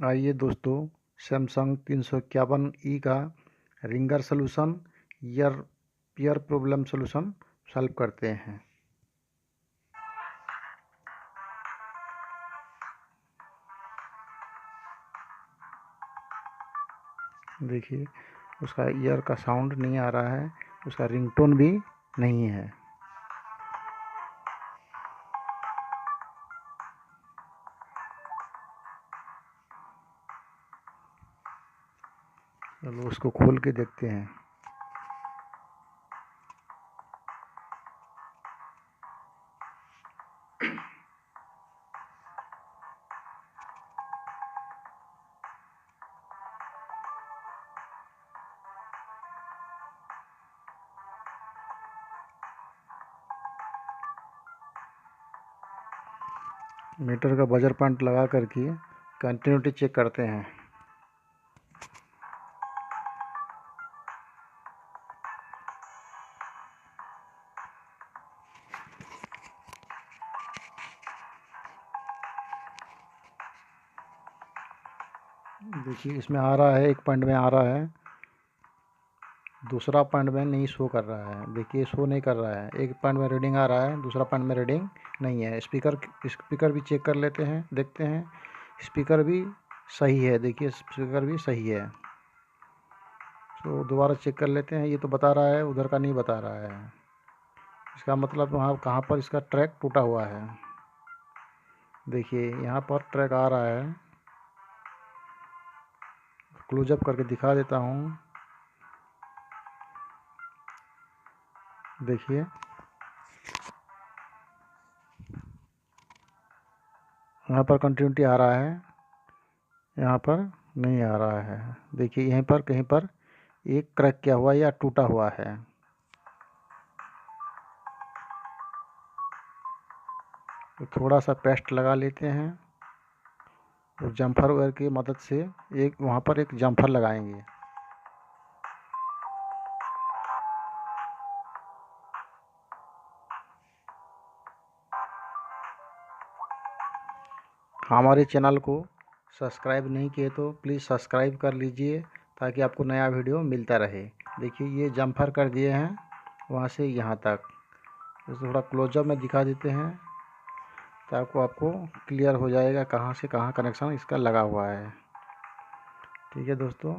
आइए दोस्तों, Samsung 351E का ringer solution ear problem solution solve करते हैं। देखिए, उसका ईयर का साउंड नहीं आ रहा है, उसका रिंगटोन भी नहीं है। चलो उसको खोल के देखते हैं। मीटर का बजर पॉइंट लगा करके कंटिन्यूटी चेक करते हैं। देखिए, इसमें आ रहा है, एक पॉइंट में आ रहा है, दूसरा पॉइंट में नहीं शो कर रहा है। देखिए, शो नहीं कर रहा है। एक पॉइंट में रीडिंग आ रहा है, दूसरा पॉइंट में रीडिंग नहीं है। स्पीकर भी चेक कर लेते हैं, देखते हैं। स्पीकर भी सही है। देखिए, स्पीकर भी सही है। तो दोबारा चेक कर लेते हैं। ये तो बता रहा है, उधर का नहीं बता रहा है। इसका मतलब वहाँ कहाँ पर इसका ट्रैक टूटा हुआ है। देखिए, यहाँ पर ट्रैक आ रहा है। क्लोजअप करके दिखा देता हूँ। देखिए, यहाँ पर कंटिन्यूटी आ रहा है, यहाँ पर नहीं आ रहा है। देखिए, यहीं पर कहीं पर एक क्रैक किया हुआ या टूटा हुआ है। तो थोड़ा सा पेस्ट लगा लेते हैं और जम्फर वायर की मदद से एक वहाँ पर एक जम्फर लगाएंगे। हमारे चैनल को सब्सक्राइब नहीं किए तो प्लीज़ सब्सक्राइब कर लीजिए, ताकि आपको नया वीडियो मिलता रहे। देखिए, ये जम्फर कर दिए हैं वहाँ से यहाँ तक। तो थोड़ा क्लोजअप में दिखा देते हैं, ताकि आपको क्लियर हो जाएगा कहाँ से कहाँ कनेक्शन इसका लगा हुआ है। ठीक है दोस्तों,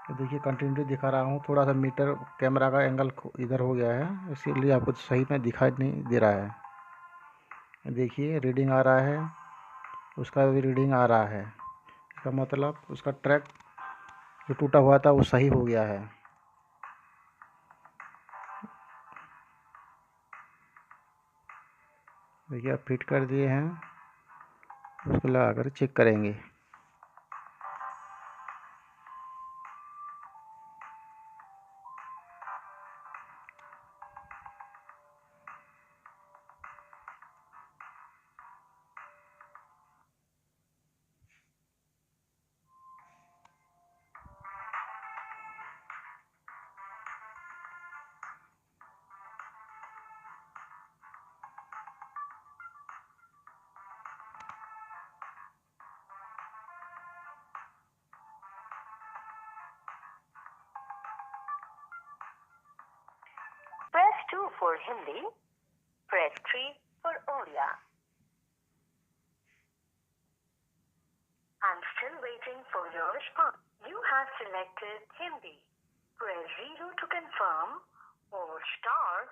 तो देखिए कंटिन्यूटी दिखा रहा हूँ। थोड़ा सा मीटर कैमरा का एंगल इधर हो गया है, इसीलिए आपको सही में दिखाई नहीं दे रहा है। देखिए, रीडिंग आ रहा है, उसका भी रीडिंग आ रहा है। इसका मतलब उसका ट्रैक जो टूटा हुआ था वो सही हो गया है। देखिए, आप फिट कर दिए हैं, उसको लगा कर चेक करेंगे। Press 2 for Hindi. Press 3 for Odia. I'm still waiting for your response. You have selected Hindi. Press 0 to confirm or star